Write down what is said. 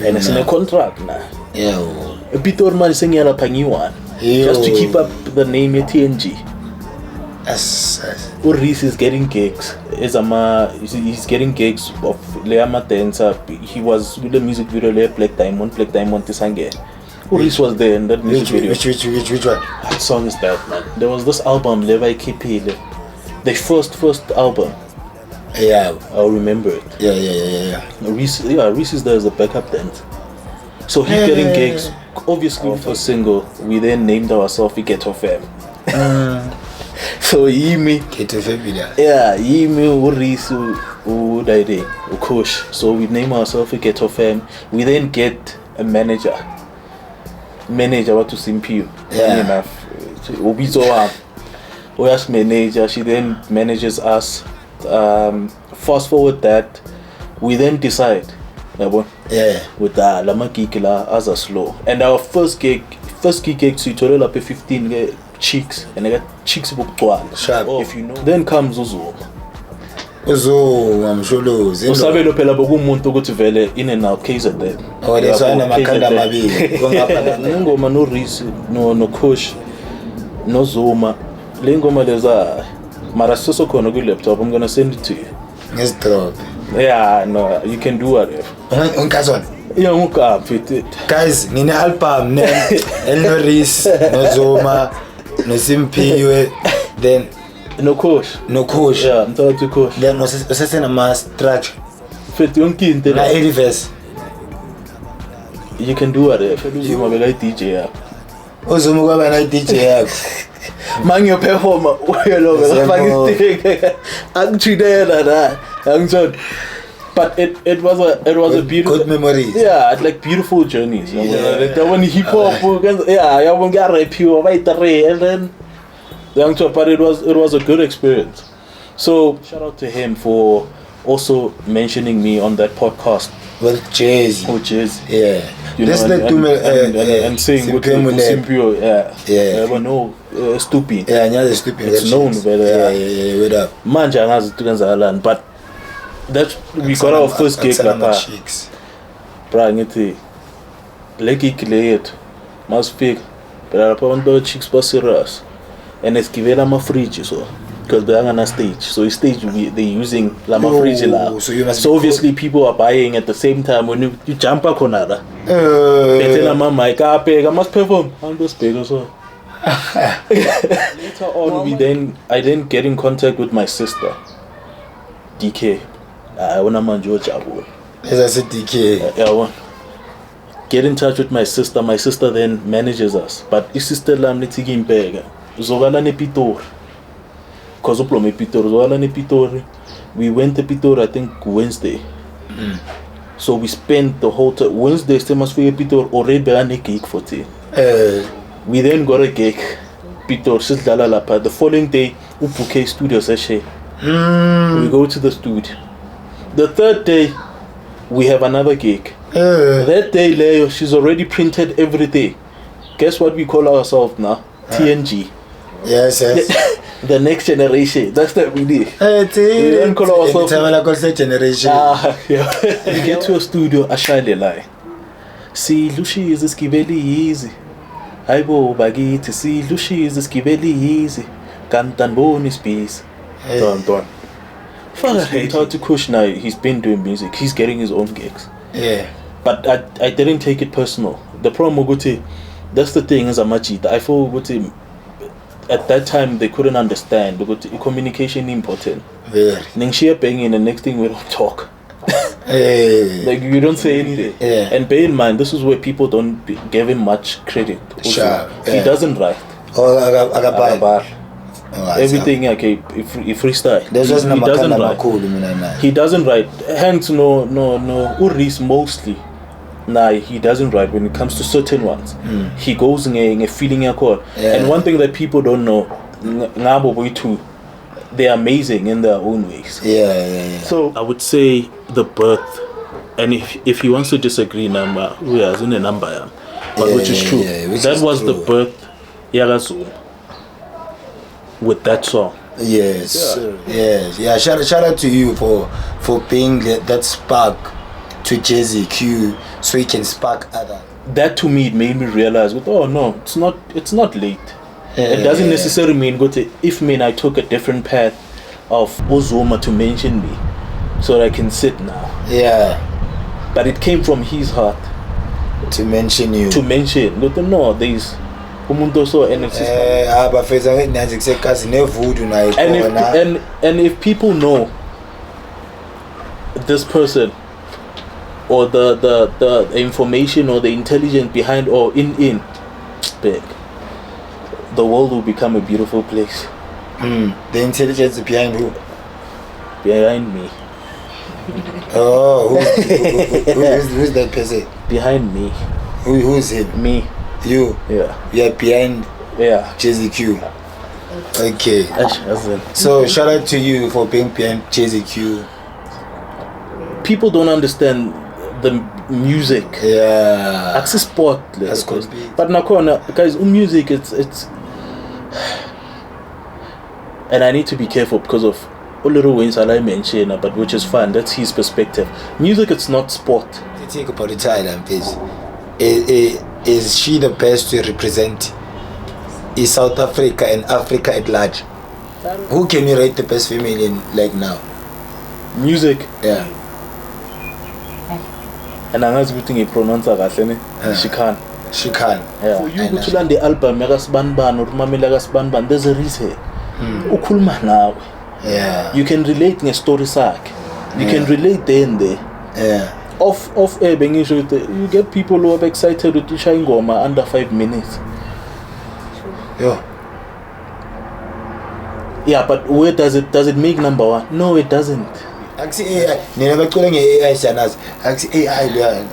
and it's in a contract now. Yeah. Pitor man singing a pangiwan just to keep up the name TNG. Yes. Reese is getting gigs. He's getting gigs of Leama dancer. He was with the music video Black Diamond Tisange. Reese was there in that music video. Which one? What song is that, man? There was this album, Levi KP, the first album. Yeah. I'll remember it. Yeah. Reese is there as a backup dancer. So he's getting gigs. Obviously, for single, we then named ourselves Ghetto Fam. So Yimi, Ghetto Fam, yeah, Yimi, Reese, Udaide, Ukush. So we name ourselves Ghetto Fam. We then get a manager what to Simpiu. Yeah. Enough. Obizo Oyas manager. She then manages us. Fast forward that, we then decide. Yeah. With the Lama Kikila as a slow. And our first gig to total up 15 cheeks, and I got cheeks book sharp. If you know. Then comes Uzo. I'm sure Usabelo phela bokumuntu ukuthi vele in and out KZN. Oh, that's why namakanda amabili. Ngoma no Reese no Kush no Zuma. Le ngoma leza mara soso khona ku laptop. I'm gonna send it to you. Let's drop. Yeah, no, you can do whatever. Unkazon. Yeah, muka fit. Guys, ngine album ne no Reese, no Zuma, no Simpiwe, then No Kush. Yeah, I'm talking to Kush. Then no sesena mas structure. Fit yonke into Na 80 verse. You can do whatever. Zuma bela DJ ya. Uzuma kwaba na DJ yakho. Mangi performer uyelo ngafaka istik. Angijidela la. Angizona. But it was a beautiful good memories. Yeah, like beautiful journeys. That when hip hop yeah, I won't get rap you and then but it was a good experience. So shout out to him for also mentioning me on that podcast with Jay-Z. Yeah. You Let's know, let and saying good Simpio, yeah. But no, stupid. Yeah, yeah, stupid. It's known, but yeah, with up. Manja has to land, but that we got our first gig like Brangiti. Leki Kileet must speak, but I put the chicks for serious. And it's given them a fridge, so because they're on a stage. So stage they're using Lama fridge now. So obviously people are buying at the same time when you jump a conada. They tell them mic I must perform. I'm just big also. Later on I then get in contact with my sister. DK. I wanna manjo jabo. As I said DK. I want get in touch with my sister. My sister then manages us. But his sister lamni tiki mpega. Zogala ne Pitor. Cause uplome Pitor. Zogala ne Pitor. We went to Pitor I think Wednesday. So we spent the whole time Wednesday still for Pitor already began a gig for tea. We then got a gig. Pitor Sitlala Lapa. The following day Upuke studio session. We go to the studio. The third day we have another gig. That day Leo, she's already printed everything. Guess what we call ourselves now? TNG. Yes. The next generation. That's what we did. We don't call ourselves generation. Yeah. We get to a studio, Ashale lie. See, Lucy is skiveli easy. Aibo bagiti. See, Lucy is skiveli easy. Cantan bonus piece. Done. Father hate how to Kush now. He's been doing music. He's getting his own gigs. Yeah. But I didn't take it personal. The problem with that's the thing is Amachi. I feel with him at that time they couldn't understand because communication important. Very. Ningshia banging the next thing we don't talk. Like you don't say anything. Yeah. And bear in mind this is where people don't give him much credit. Sure. He doesn't write. Oh, Agabar. Everything okay, if freestyle. He doesn't write. Hence no Uris mostly. Nah, he doesn't write when it comes to certain ones. He goes in a feeling a call. And one thing that people don't know, Ngabo Boy too, they're amazing in their own ways. Yeah. So I would say the birth, and if he wants to disagree, number we are in a number, but which is true. That was true. The birth, Yagazu, with that song. Yes. Yeah. Shout out to you for being that spark to Jay-Z Q so he can spark other. That to me, it made me realize, oh no, it's not late. It doesn't necessarily mean if I took a different path of Uzuma to mention me so that I can sit now. Yeah. But it came from his heart. To mention you. To mention. No, there's umuntu so and if people know this person or the information or the intelligence behind or in big, the world will become a beautiful place. The intelligence behind who? Behind me. Oh, who's that person? Behind me. Who's him? Me. You? Yeah. You're behind Jay-Z Q. Okay. So shout out to you for being behind Jay-Z Q. People don't understand the music. Yeah. It's a sport. That's but nakona, guys, music it's and I need to be careful because of all little wins I mention, but which is fun. That's his perspective. Music, it's not sport. To take about the Thailand piece, is she the best to represent South Africa and Africa at large? Who can you rate the best female in like now? Music. Yeah. And I'm not going to pronounce her. She can. She can. Yeah. For you to learn the album, there's a reason. Yeah. You can relate in a story sack. You can relate there and there. Yeah. Off air, you get people who are excited with Ishangoma under 5 minutes. Yeah. Yeah, but where does it make number one? No, it doesn't. Actually, AI. Never calling AI Shanas. Actually, AI.